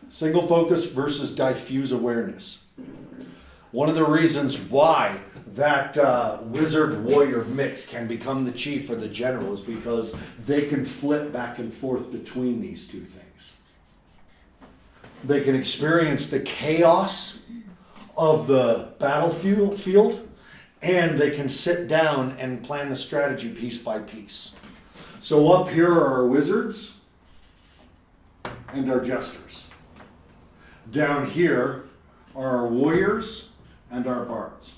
Single focus versus diffuse awareness. One of the reasons why that wizard warrior mix can become the chief or the general is because they can flip back and forth between these two things. They can experience the chaos of the battlefield, and they can sit down and plan the strategy piece by piece. So up here are our wizards and our jesters. Down here are our warriors and our bards.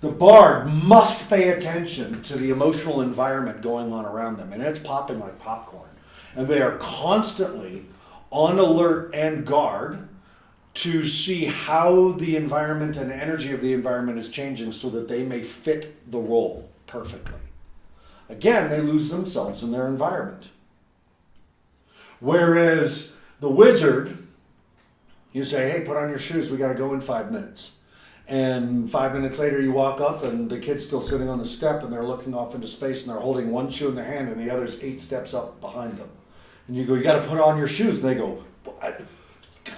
The bard must pay attention to the emotional environment going on around them, and it's popping like popcorn. And they are constantly on alert and guard to see how the environment and energy of the environment is changing so that they may fit the role perfectly. Again, they lose themselves in their environment. Whereas the wizard, you say, hey, put on your shoes, we got to go in 5 minutes. And 5 minutes later you walk up and the kid's still sitting on the step and they're looking off into space and they're holding one shoe in their hand and the other's 8 steps up behind them. And you go, you got to put on your shoes. And they go,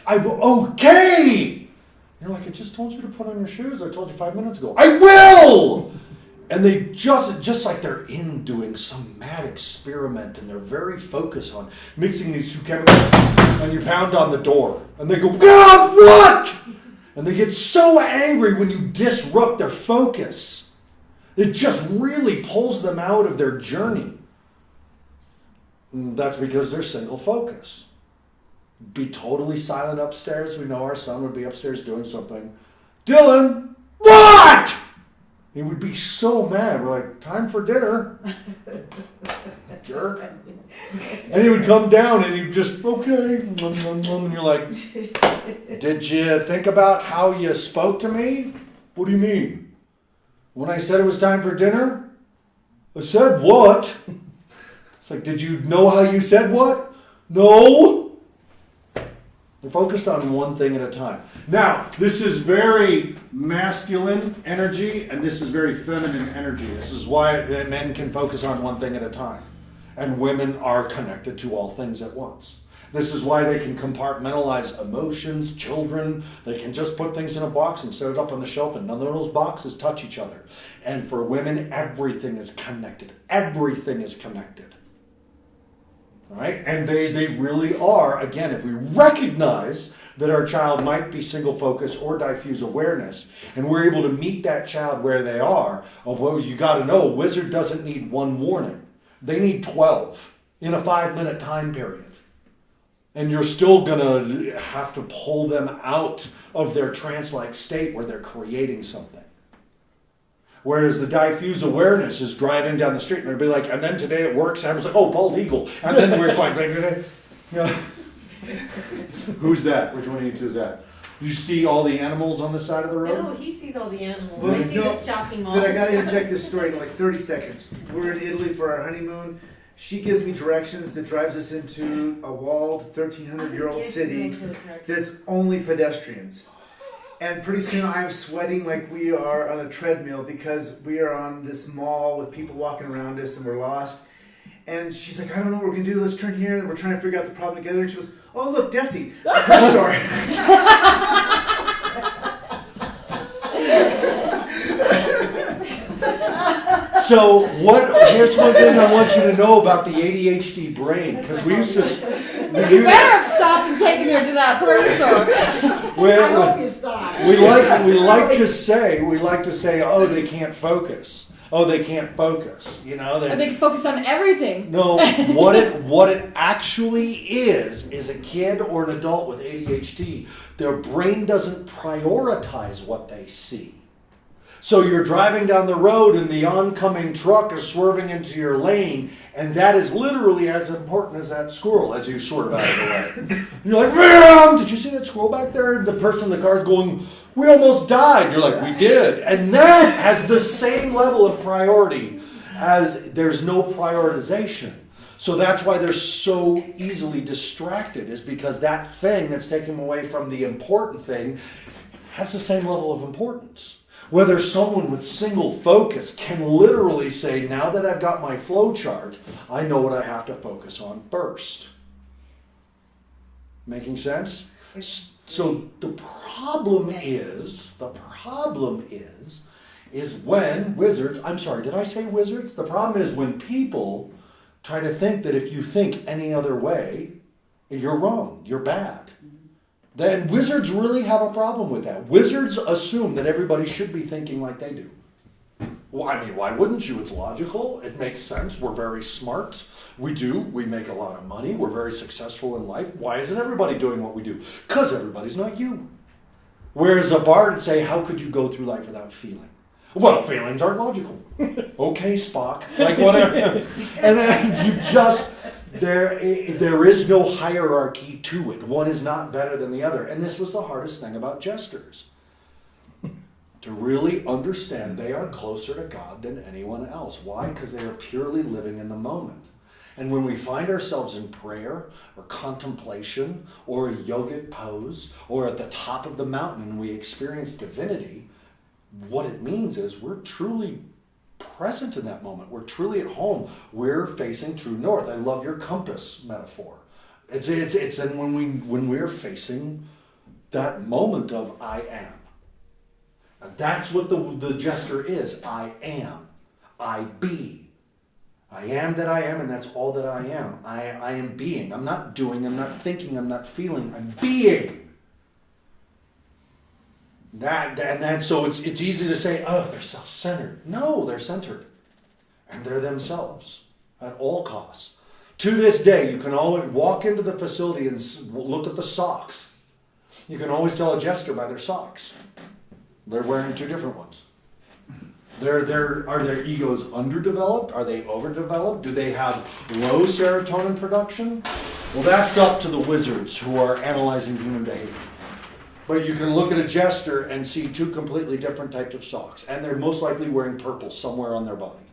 okay! You're like, I just told you to put on your shoes. I told you 5 minutes ago. I will! And they just like they're in doing some mad experiment and they're very focused on mixing these two chemicals, and you pound on the door and they go, God, what? And they get so angry when you disrupt their focus. It just really pulls them out of their journey. And that's because they're single focused. Be totally silent upstairs. We know our son would be upstairs doing something. Dylan, what? He would be so mad. We're like, time for dinner. Jerk. And he would come down and he'd just, okay. And you're like, did you think about how you spoke to me? What do you mean? When I said it was time for dinner? I said what? It's like, did you know how you said what? No. They're focused on one thing at a time. Now, this is very masculine energy, and this is very feminine energy. This is why men can focus on one thing at a time, and women are connected to all things at once. This is why they can compartmentalize emotions, children. They can just put things in a box and set it up on the shelf, and none of those boxes touch each other. And for women, everything is connected. Everything is connected. Right? And they really are, again, if we recognize that our child might be single focus or diffuse awareness, and we're able to meet that child where they are, well, you got to know, a wizard doesn't need one warning. They need 12 in a 5-minute time period. And you're still going to have to pull them out of their trance-like state where they're creating something. Whereas the diffuse awareness is driving down the street and they'll be like, and then today it works. And I was like, oh, bald eagle. And then we're like, yeah. Who's that? Which one of you two is that? You see all the animals on the side of the road? No, he sees all the animals. But I see the shopping malls. But I gotta interject this story in like 30 seconds. We're in Italy for our honeymoon. She gives me directions that drives us into a walled 1,300-year-old city that's only pedestrians. And pretty soon I'm sweating like we are on a treadmill because we are on this mall with people walking around us and we're lost. And she's like, I don't know what we're going to do. Let's turn here. And we're trying to figure out the problem together. And she goes, oh, look, Desi, a push store. So here's one thing I want you to know about the ADHD brain, because we used to... You better have stopped and taken her to that store. I hope you stop. We like to say, oh, they can't focus. Oh, they can't focus. You know, they can focus on everything. No, what it actually is a kid or an adult with ADHD. Their brain doesn't prioritize what they see. So you're driving down the road and the oncoming truck is swerving into your lane, and that is literally as important as that squirrel as you swerve out of the way. You're like, man, did you see that squirrel back there? The person in the car is going, we almost died. You're like, we did. And that has the same level of priority as there's no prioritization. So that's why they're so easily distracted, is because that thing that's taken away from the important thing has the same level of importance. Whether someone with single focus can literally say, now that I've got my flow, flow chart, I know what I have to focus on first. Making sense? So the problem is when wizards, I'm sorry, did I say wizards? The problem is when people try to think that if you think any other way, you're wrong, you're bad. Then wizards really have a problem with that. Wizards assume that everybody should be thinking like they do. Well, I mean, why wouldn't you? It's logical. It makes sense. We're very smart. We make a lot of money. We're very successful in life. Why isn't everybody doing what we do? Because everybody's not you. Whereas a bard would say, how could you go through life without feeling? Well, feelings aren't logical. Okay, Spock. Like whatever. And then you just, there is no hierarchy to it. One is not better than the other. And this was the hardest thing about jesters. To really understand they are closer to God than anyone else. Why? Because they are purely living in the moment. And when we find ourselves in prayer or contemplation or a yogic pose or at the top of the mountain and we experience divinity, what it means is we're truly present in that moment. We're truly at home. We're facing true north. I love your compass metaphor. It's then when we're facing that moment of I am. And that's what the jester is. I am. I be. I am that I am, and that's all that I am. I am being. I'm not doing, I'm not thinking, I'm not feeling. I'm being. So it's easy to say, oh, they're self-centered. No, they're centered. And they're themselves at all costs. To this day, you can always walk into the facility and look at the socks. You can always tell a jester by their socks. They're wearing two different ones. Are their egos underdeveloped? Are they overdeveloped? Do they have low serotonin production? Well, that's up to the wizards who are analyzing human behavior. But you can look at a jester and see two completely different types of socks. And they're most likely wearing purple somewhere on their body.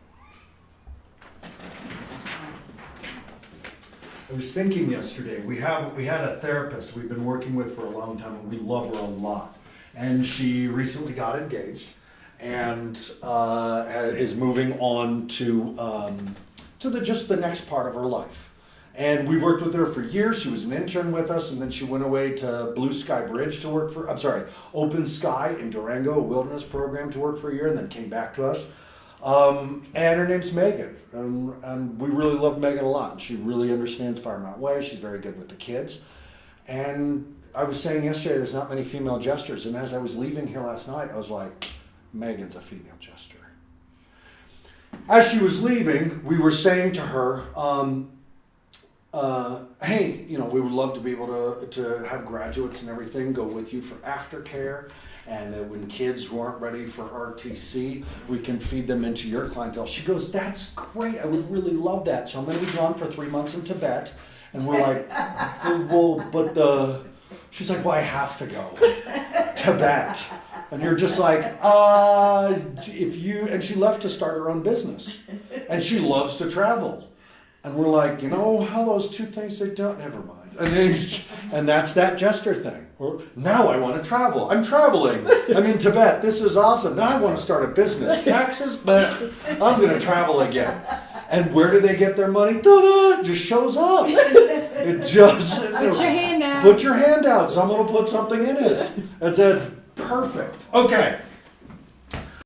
I was thinking yesterday, we had a therapist we've been working with for a long time, and we love her a lot. And she recently got engaged and is moving on to the next part of her life. And we worked with her for years. She was an intern with us, and then she went away to Blue Sky Bridge to work for, Open Sky in Durango, a wilderness program to work for a year, and then came back to us. And her name's Megan. And we really love Megan a lot. She really understands Fire Mountain Way. She's very good with the kids. And I was saying yesterday there's not many female jesters, and as I was leaving here last night, I was like, Megan's a female jester. As she was leaving, we were saying to her, hey, we would love to be able to have graduates and everything go with you for aftercare, and that when kids weren't ready for RTC, we can feed them into your clientele. She goes, that's great, I would really love that. So I'm going to be gone for 3 months in Tibet. And we're like, she's like, well, I have to go. Tibet. And you're just like, and she left to start her own business. And she loves to travel. And we're like, how those two things, they don't, never mind. And that's that jester thing. Or, now I want to travel. I'm traveling. I'm in Tibet. This is awesome. Now I want to start a business. Taxes, but I'm going to travel again. And where do they get their money? Ta-da! It just shows up. It just... Put your hand out. Put your hand out. Someone will put something in it. That's perfect. Okay.